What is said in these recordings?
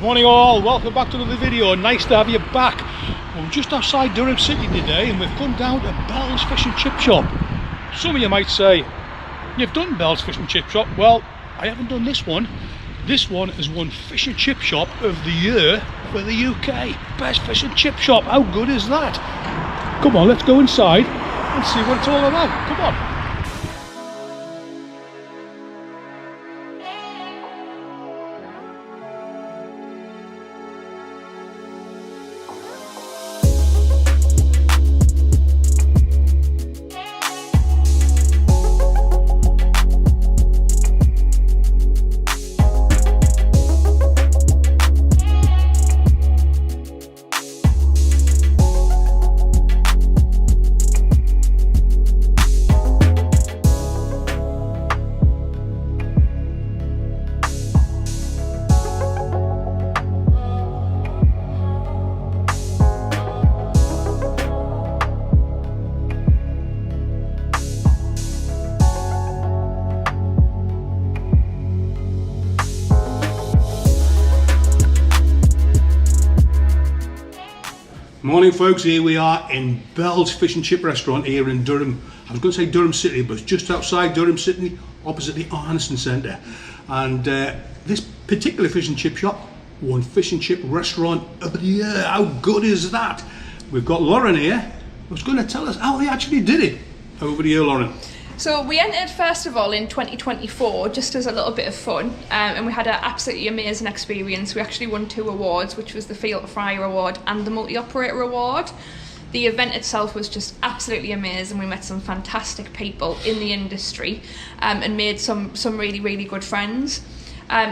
Morning all, welcome back to another video. Nice to have you back. We're just outside Durham City today and we've come down to Bell's Fish and Chip Shop. Some of you might say, you've done Bell's Fish and Chip Shop. Well, I haven't done this one. This one has won Fish and Chip Shop of the Year for the UK. Best fish and chip shop, how good is that? Come on, let's go inside and see what it's all about. Come on. Morning folks, here we are in Bell's Fish and Chip Restaurant here in Durham. I was going to say Durham City, but it's just outside Durham City, opposite the Arneson Centre. And this particular fish and chip shop won Fish and Chip Restaurant of the Year. How good is that? We've got Lauren here, who's going to tell us how they actually did it. Over to you, Lauren. So we entered first of all in 2024 just as a little bit of fun, and we had an absolutely amazing experience. We actually won 2 awards, which was the Field Fryer Award and the Multi-Operator Award. The event itself was just absolutely amazing. We met some fantastic people in the industry and made some really, really good friends.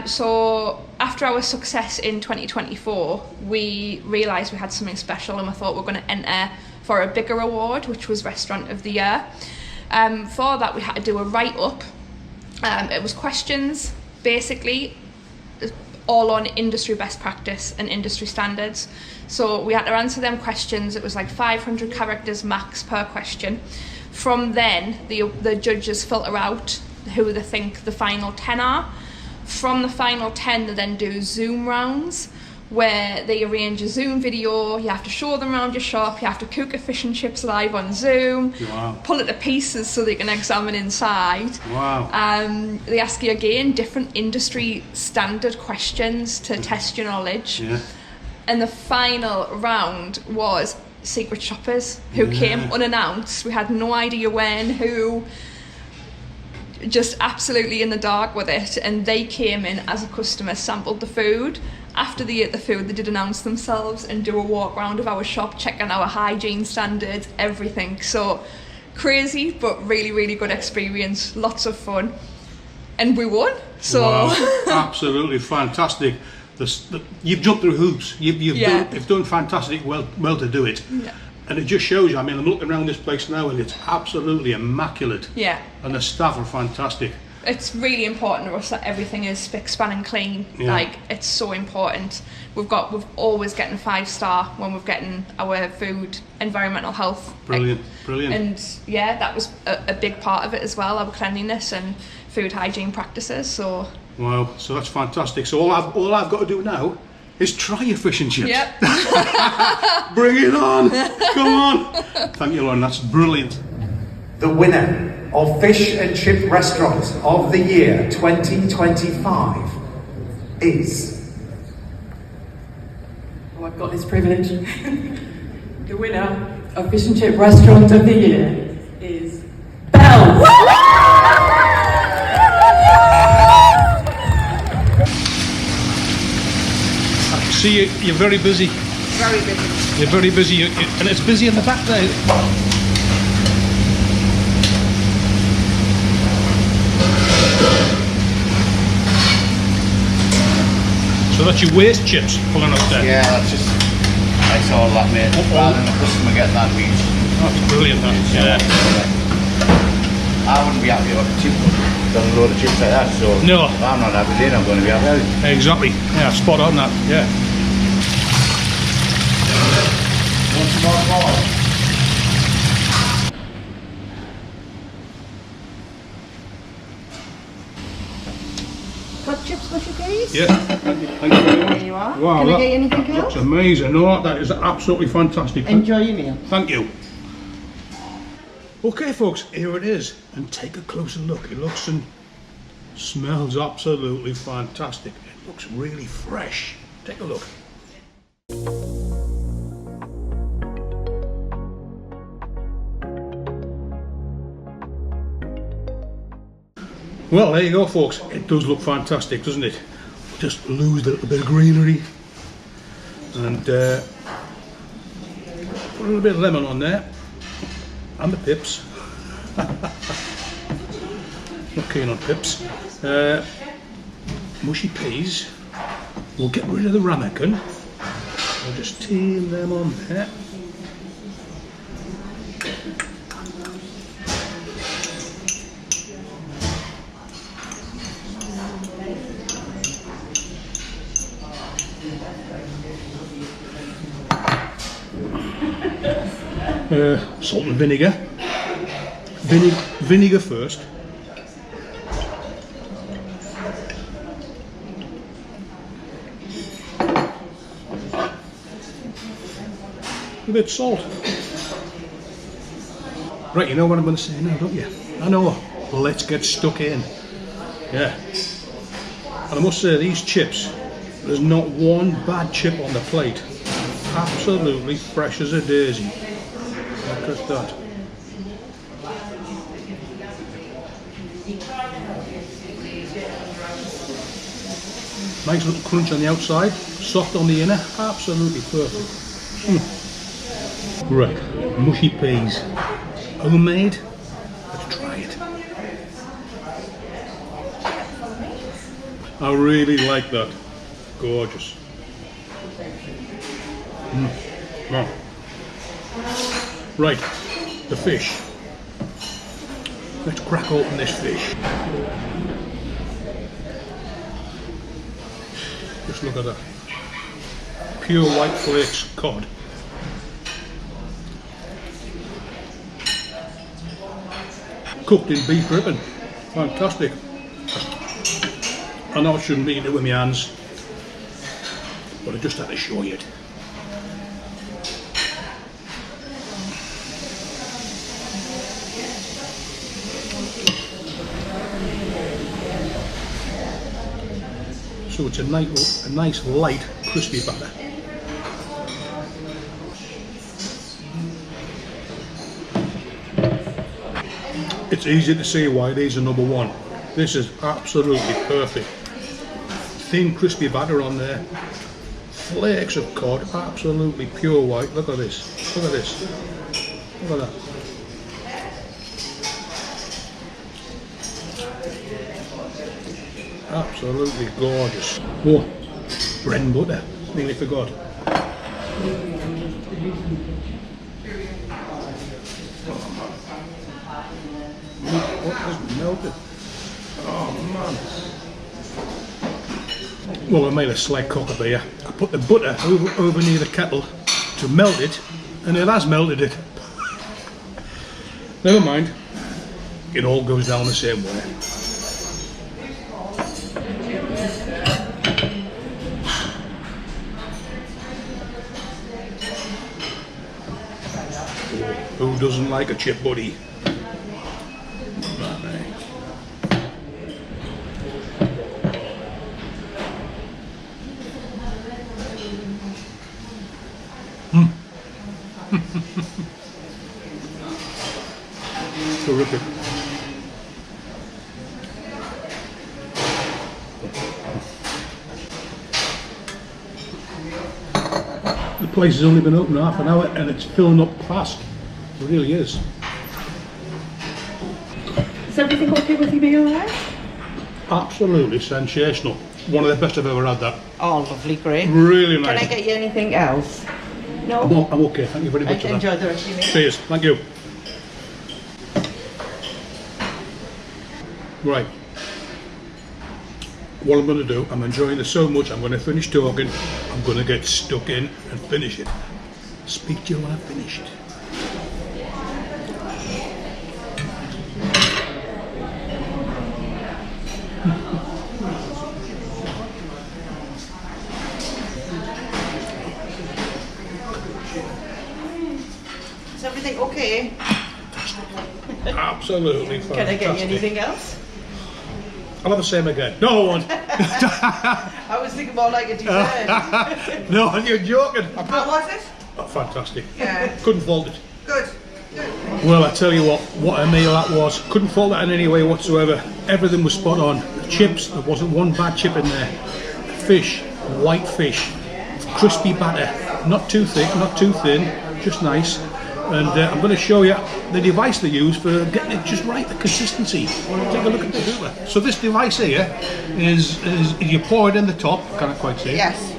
So after our success in 2024, we realised we had something special and we thought we were going to enter for a bigger award, which was Restaurant of the Year. For that we had to do a write-up. It was questions, basically, all on industry best practice and industry standards. So we had to answer them questions. It was like 500 characters max per question. From then, the judges filter out who they think the final 10 are. From the final 10, they then do Zoom rounds, where they arrange a Zoom video. You have to show them around your shop, you have to cook a fish and chips live on Zoom. Wow. Pull it to pieces so they can examine inside. Wow. They ask you again different industry standard questions to test your knowledge. Yeah. And the final round was secret shoppers who came unannounced. We had no idea when, who, just absolutely in the dark with it, and they came in as a customer, sampled the food. After they ate the food, they did announce themselves and do a walk round of our shop, checking our hygiene standards, everything. So crazy, but really, really good experience, lots of fun, and we won. So wow. Absolutely fantastic. You've jumped through hoops. You've done fantastic. Well to do it. Yeah. And it just shows you. I mean, I'm looking around this place now, and it's absolutely immaculate. Yeah. And the staff are fantastic. It's really important to us that everything is spick, span and clean. Yeah. Like, it's so important. We've always getting 5-star when we're getting our food, environmental health. Brilliant, brilliant. And yeah, that was a big part of it as well, our cleanliness and food hygiene practices. So wow, so that's fantastic. So all I've got to do now is try your fish and chips. yep. Bring it on. Come on. Thank you, Lauren. That's brilliant. The winner of Fish and Chip Restaurant of the Year 2025 is... Oh, I've got this privilege. The winner of Fish and Chip Restaurant of the Year is Bell. I can see you're very busy. Very busy. You're very busy, and it's busy in the back there. So that's your waste chips pulling up there? Yeah, that's all that, mate. Rather than the customer getting that reach. That's brilliant, that. Yeah. I wouldn't be happy if I done a load of chips like that, so No. if I'm not happy, then I'm going to be happy. Exactly. Yeah, spot on that. Yeah. Want some more? Cut chips, mushy peas? Yeah, thank you very much. There you are. Wow, Can I that get you anything looks else? amazing. No, that is absolutely fantastic. Enjoy your meal. Thank you. Okay folks, here it is, and take a closer look. It looks and smells absolutely fantastic. It looks really fresh. Take a look. Well, there you go folks. It does look fantastic, doesn't it? Just lose a little bit of greenery and put a little bit of lemon on there. And the pips. Not keen on pips. Mushy peas. We'll get rid of the ramekin. We'll just team them on there. Salt and vinegar. Vinegar first. A bit of salt. Right, you know what I'm going to say now, don't you? I know. Let's get stuck in. Yeah. And I must say, these chips, there's not one bad chip on the plate. Absolutely fresh as a daisy. Look at that. Nice little crunch on the outside, soft on the inner, absolutely perfect. Right, mushy peas. Homemade? Let's try it. I really like that. Gorgeous. Wow. Right, the fish. Let's crack open this fish. Just look at that. Pure white flakes cod. Cooked in beef ribbon. Fantastic. I know I shouldn't eat it with my hands, but I just had to show you it. So it's a nice light, crispy batter. It's easy to see why these are number one. This is absolutely perfect. Thin, crispy batter on there. Flakes of cod, absolutely pure white. Look at this. Look at this. Look at that. Absolutely gorgeous. Oh, bread and butter. Nearly forgot. What has melted? Oh man. Well, I made a slight cockapoo here. I put the butter over near the kettle to melt it, and it has melted it. Never mind. It all goes down the same way. Who doesn't like a chip buddy? Terrific. The place has only been open half an hour and it's filling up fast. It really is. Is everything okay with you, meal there? Absolutely sensational. One of the best I've ever had, that. Oh, lovely, great. Really nice. Can I get you anything else? No? I'm okay, thank you very much for that. Enjoy the rest of your meal. Cheers, thank you. Right. What I'm going to do, I'm enjoying this so much, I'm going to finish talking, I'm going to get stuck in and finish it. Speak to you when I've finished. Absolutely fantastic. Can I get you anything else? I'll have the same again. No, I won't. I was thinking more like a dessert. No, you're joking. How was it? Oh, fantastic. Yeah. Couldn't fault it. Good. Well, I tell you what a meal that was. Couldn't fault that in any way whatsoever. Everything was spot on. The chips, there wasn't one bad chip in there. Fish, white fish, crispy batter, not too thick, not too thin, just nice. And I'm going to show you the device they use for getting it just right, the consistency. Take a look at the So this device here is you pour it in the top, can't quite see it. Yes.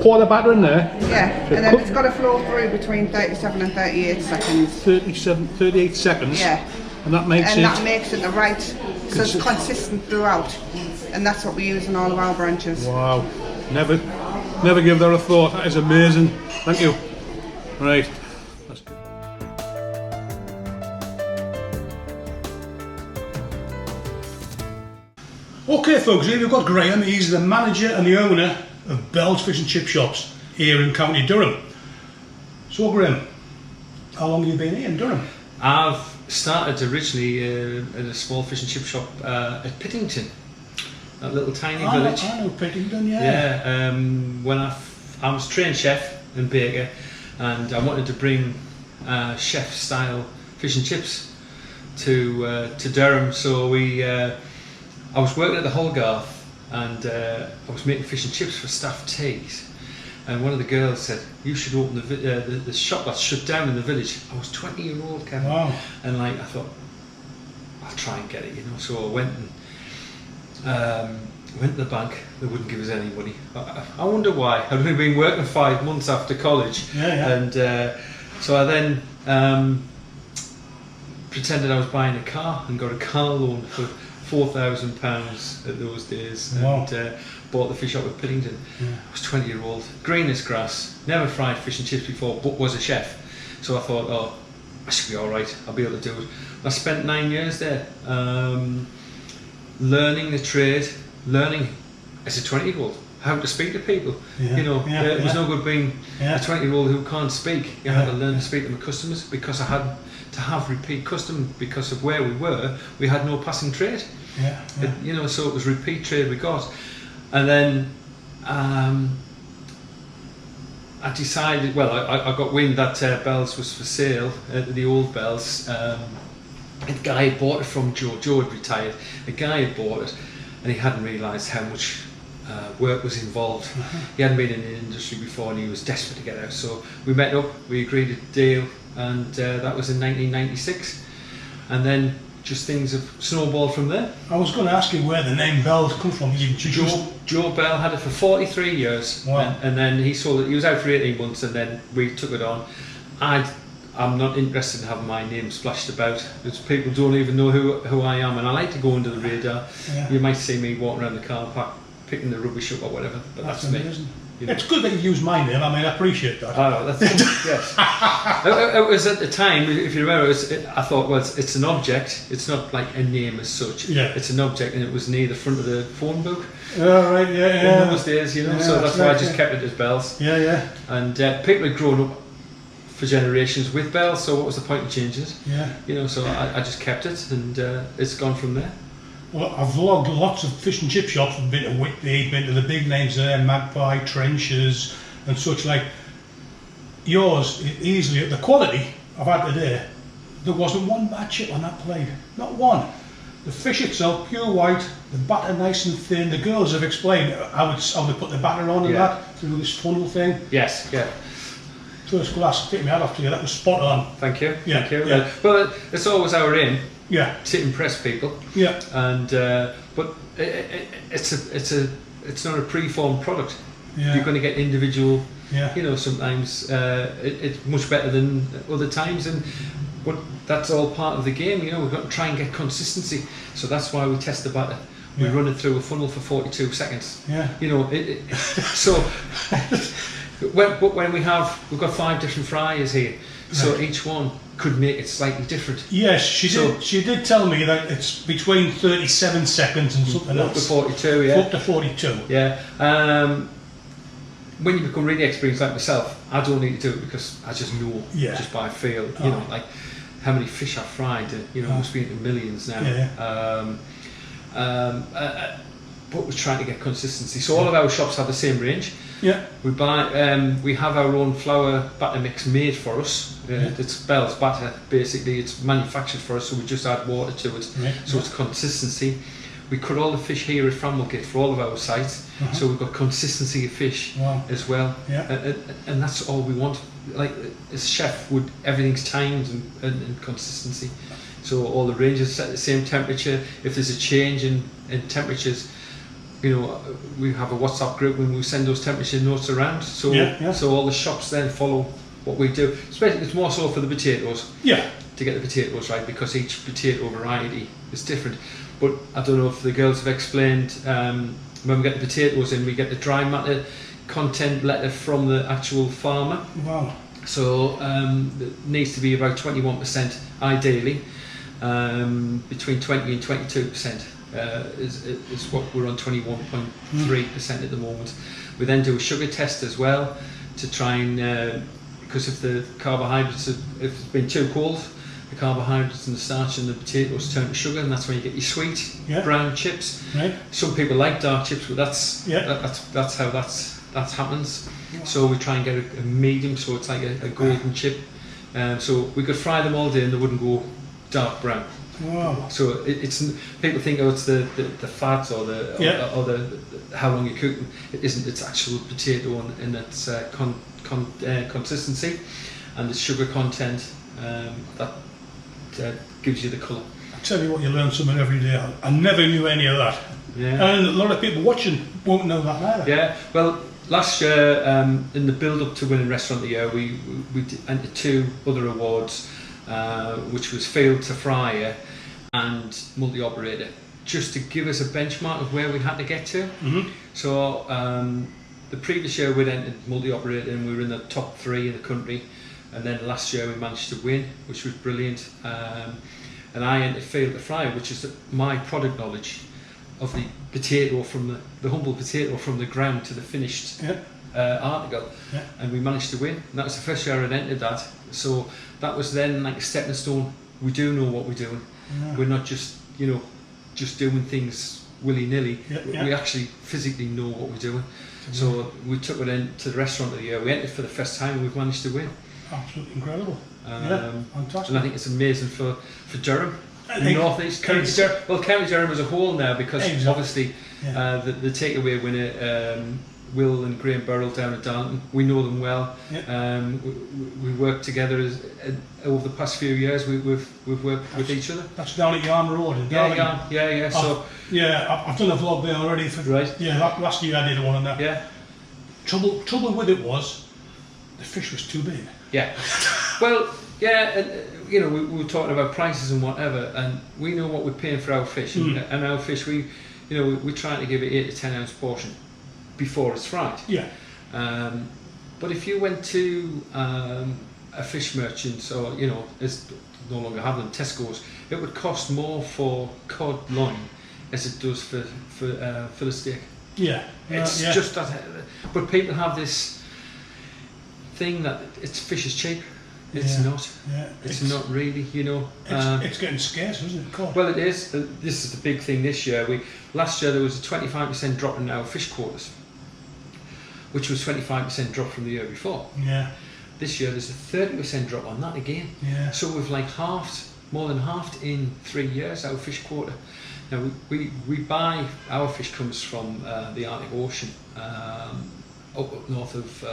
Pour the batter in there. Yeah. And then it's got to flow through between 37 and 38 seconds. 38 seconds. Yeah. And that makes And it... that makes it the right, so it's consistent throughout. And that's what we use in all of our branches. Wow. Never give that a thought. That is amazing. Thank you. Right. Okay folks, here we've got Graham. He's the manager and the owner of Bell's Fish and Chip Shops here in County Durham. So Graham, how long have you been here in Durham? I've started originally at a small fish and chip shop at Pittington, that little tiny village. I know Pittington, yeah. Yeah, when I was trained chef and baker, and I wanted to bring chef style fish and chips to Durham, so I was working at the Holgarth, and I was making fish and chips for staff teas. And one of the girls said, "You should open the shop that's shut down in the village." I was 20-year-old, Kevin. Wow. And like I thought, I'll try and get it, you know. So I went to the bank. They wouldn't give us any money. I wonder why. I'd only been working 5 months after college. Yeah. And so I then pretended I was buying a car and got a car loan for £4,000 at those days. Wow. And bought the fish shop at Pittington. Yeah. I was 20-year-old, green as grass, never fried fish and chips before, but was a chef. So I thought, oh, I should be all right. I'll be able to do it. I spent 9 years there, learning the trade, learning as a 20-year-old how to speak to people. Yeah. You know, it was no good being Yeah. a 20-year-old who can't speak. You had to learn to speak to my customers, because I had to have repeat custom because of where we were. We had no passing trade. Yeah. You know, so it was repeat trade we got. And then I decided, well, I got wind that Bell's was for sale, the old Bell's. A guy had bought it from Joe. Joe had retired. A guy had bought it, and he hadn't realised how much work was involved. He hadn't been in the industry before, and he was desperate to get out. So we met up, we agreed a deal, and that was in 1996. And then just things have snowballed from there. I was going to ask you where the name Bell's come from. Joe Bell had it for 43 years. Wow. And then he sold it. He was out for 18 months, and then we took it on. I'm not interested in having my name splashed about. It's people don't even know who I am, and I like to go under the radar. Yeah. You might see me walking around the car park picking the rubbish up or whatever, but that's me. amazing. You know. It's good that you use my name. I mean, I appreciate that. Oh, that's yes. It was at the time, if you remember, I thought, well, it's an object. It's not like a name as such. Yeah. It's an object, and it was near the front of the phone book Oh, right, yeah. in those days, you know. Yeah, so that's why I right, just yeah. kept it as Bell's. Yeah. And people had grown up for generations with Bell's, so what was the point of changing it? Yeah. You know, so I just kept it, and it's gone from there. Well, I've logged lots of fish and chip shops. I've been to Whitby, been to the big names there, Magpie, Trenches, and such like. Yours, easily, the quality I've had today, there wasn't one bad chip on that plate. Not one. The fish itself, pure white, the batter nice and thin. The girls have explained how they put the batter on and Yeah. that, through this funnel thing. Yes, yeah. First class, take me hat off to you, that was spot on. Thank you. Yeah, Thank you. yeah. Well, it's always our aim Yeah, to impress people. yeah, And but it's not a pre-formed product. yeah. You're going to get individual. Yeah. You know, sometimes it's much better than other times, but that's all part of the game. You know, we've got to try and get consistency. So that's why we test the batter. We Yeah. run it through a funnel for 42 seconds. Yeah. You know, so when we've got 5 different fryers here, so Right. each one could make it slightly different. Yes, she did tell me that it's between 37 seconds and something Up to else. 42, yeah. Up to 42. Yeah. When you become really experienced like myself, I don't need to do it because I just know, Yeah. just by feel. Oh. You know, like how many fish I fried. You know, it must be into millions now. But we're trying to get consistency. So all of our shops have the same range. Yeah. We buy. We have our own flour batter mix made for us. It's Bell's batter. Basically, it's manufactured for us. So we just add water to it. So it's consistency. We cut all the fish here at Framwellgate for all of our sites. So we've got consistency of fish as well. And that's all we want. Like as chef, everything's timed and consistency. So all the ranges set the same temperature. If there's a change in temperatures, you know, we have a WhatsApp group when we send those temperature notes around. So so all the shops then follow what we do. Especially, it's more so for the potatoes. To get the potatoes right, because each potato variety is different. But I don't know if the girls have explained, when we get the potatoes in, we get the dry matter content letter from the actual farmer. Wow. So it needs to be about 21% ideally, between 20 and 22% is what we're on, 21.3% at the moment. We then do a sugar test as well to try and, because if the carbohydrates, if it's been too cold, the carbohydrates and the starch and the potatoes turn to sugar, and that's when you get your sweet brown chips. Some people like dark chips, but that's how that happens. So we try and get a medium, so it's like a golden chip. So we could fry them all day and they wouldn't go dark brown. Wow. So it's people think, oh, it's the fat or the how long you cook them. It isn't. It's actual potato and its consistency and the sugar content that gives you the colour. I tell you what, you learn something every day. I never knew any of that. And a lot of people watching won't know that either. Well, last year, in the build-up to winning Restaurant of the Year, we entered 2 other awards, which was Field to Fryer and Multi-Operator, just to give us a benchmark of where we had to get to. So the previous year we'd entered Multi-Operator and we were in the top 3 in the country, and then last year we managed to win, which was brilliant. And I entered Field to Fryer, which is my product knowledge of the potato, from the humble potato from the ground to the finished article, and we managed to win. And that was the first year I'd entered that, so that was then like a stepping stone. We do know what we're doing. We're not just just doing things willy-nilly. We actually physically know what we're doing. So we took it into the Restaurant of the Year. We entered for the first time and we've managed to win. Absolutely incredible. Fantastic. And I think it's amazing for Durham. North East, County Durham as a whole now, because obviously the takeaway winner, Will and Graham Burrell down at Darlington, we know them well. We worked together over the past few years. We've worked with each other. That's down at Yarm Road in Darlington. So I've done a vlog there already. Last year I did one on that. Trouble with it was the fish was too big. Well, and we were talking about prices and whatever, and we know what we're paying for our fish, and our fish, we're trying to give it 8 to 10 ounce portion before it's fried. But if you went to a fish merchant, or it's no longer have them, Tesco's, it would cost more for cod loin as it does for fillet steak. It's just that. But people have this thing that fish is cheap. It's not. It's not really, It's getting scarce, isn't it? Cod. Well, it is. This is the big thing this year. Last year there was a 25% drop in our fish quotas, which was 25% drop from the year before. This year there's a 30% drop on that again. So we've more than halved in 3 years our fish quota. Now we buy, our fish comes from the Arctic Ocean, up north of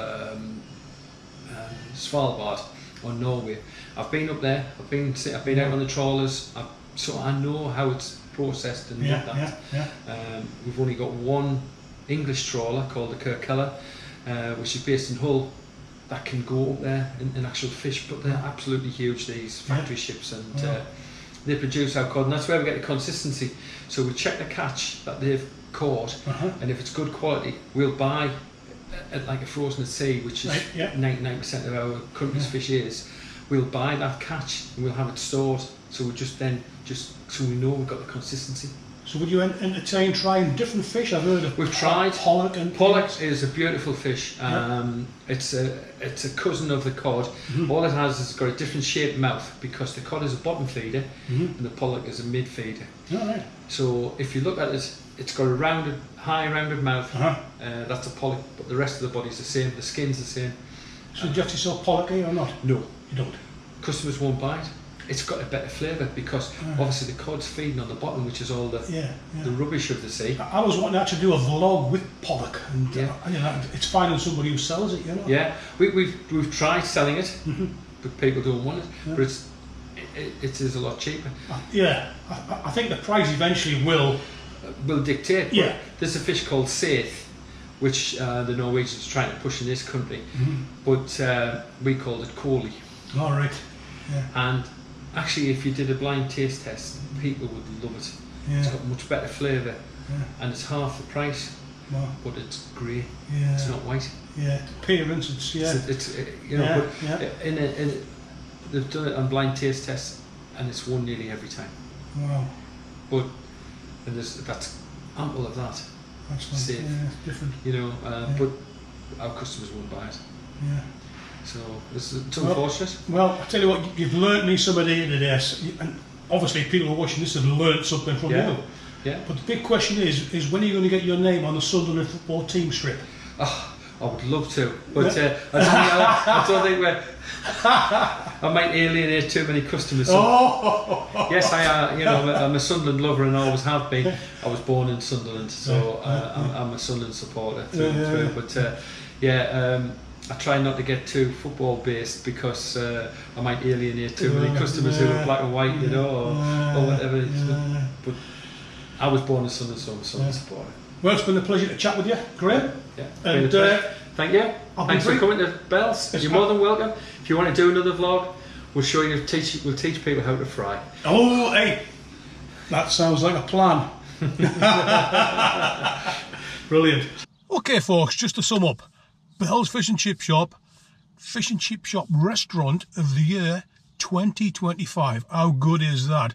Svalbard, or Norway. I've been up there. I've been out on the trawlers. So I know how it's processed and looked at. We've only got one English trawler called the Kirkella, which is based in Hull, that can go up there in actual fish. But they're absolutely huge, these factory ships, and they produce our cod, and that's where we get the consistency. So we check the catch that they've caught, and if it's good quality, we'll buy at like a frozen at sea, which is 99% of our country's fish is. We'll buy that catch and we'll have it stored, so we so we know we've got the consistency. So would you entertain trying different fish? I've heard of We've tried pollock and pollock is a beautiful fish. It's a cousin of the cod. All it has is it's got a different shaped mouth because the cod is a bottom feeder and the pollock is a mid feeder. All right. So if you look at it, it's got a high rounded mouth. That's a pollock, but the rest of the body's the same. The skin's the same. So do you actually sell pollock here or not? No, You don't. customers won't buy it. It's got a better flavour because obviously the cod's feeding on the bottom, which is all the the rubbish of the sea. I was wanting to actually do a vlog with pollock, and you know, it's finding somebody who sells it. You know. Yeah, we've tried selling it, but people don't want it. But it is a lot cheaper. Yeah, I think the price eventually will. Will dictate. But Yeah. there's a fish called saithe, which the Norwegians are trying to push in this country, but we called it Coley. All right. Yeah. And actually, if you did a blind taste test, people would love it. Yeah. It's got much better flavour, and it's half the price, Wow. but it's grey. Yeah. It's not white. Yeah. Appearance. It's It's you know, Yeah, but they've done it on blind taste tests, and it's won nearly every time. Wow. But and that's ample of that. That's like, Safe. yeah, it's different. You know, but our customers won't buy it. Yeah. So it's unfortunate. Well, I tell you what, you've learnt me something here today, and obviously people who are watching this have learnt something from you. Yeah. But the big question is when are you going to get your name on the Sunderland football team strip? Oh, I would love to, but I don't think we're. I might alienate too many customers. So yes, I'm a Sunderland lover and always have been. I was born in Sunderland, so I'm a Sunderland supporter through and through. But I try not to get too football based because I might alienate too many customers who are black and white, you know, or whatever. But I was born in Sunderland, so I'm a Sunderland supporter. Well, it's been a pleasure to chat with you, Graham. Yeah, And thank you. Thanks for coming to Bells. You're more than welcome. If you want to do another vlog, we'll show you. We'll teach people how to fry. Oh, hey, that sounds like a plan. Brilliant. Okay, folks, just to sum up, Bell's Fish and Chip Shop Restaurant of the Year 2025. How good is that?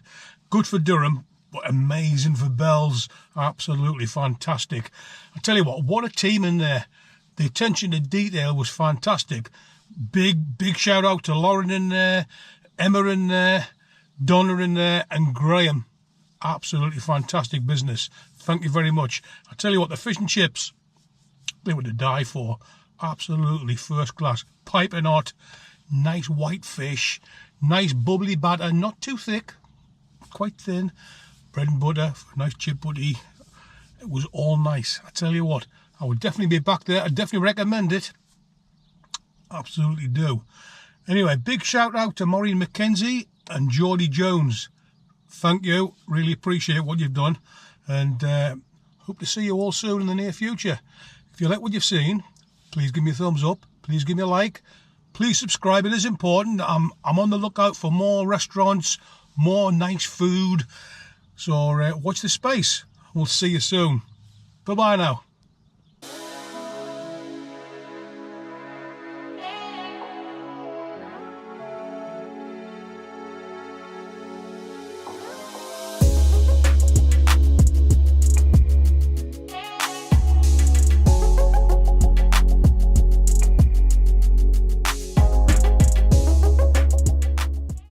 Good for Durham, but amazing for Bell's. Absolutely fantastic. I tell you what a team in there. The attention to detail was fantastic. Big shout out to Lauren in there, Emma in there, Donna in there, and Graham. Absolutely fantastic business. Thank you very much. I tell you what, the fish and chips, they were to die for. Absolutely first class. Piping hot, nice white fish, nice bubbly batter, not too thick, quite thin. Bread and butter, nice chip butty. It was all nice. I tell you what, I would definitely be back there. I definitely recommend it. Absolutely do. Anyway, big shout out to Maureen McKenzie and Geordie Jones. Thank you. Really appreciate what you've done. And hope to see you all soon in the near future. If you like what you've seen, please give me a thumbs up. Please give me a like. Please subscribe. It is important. I'm on the lookout for more restaurants, more nice food. So watch this space. We'll see you soon. Bye-bye now.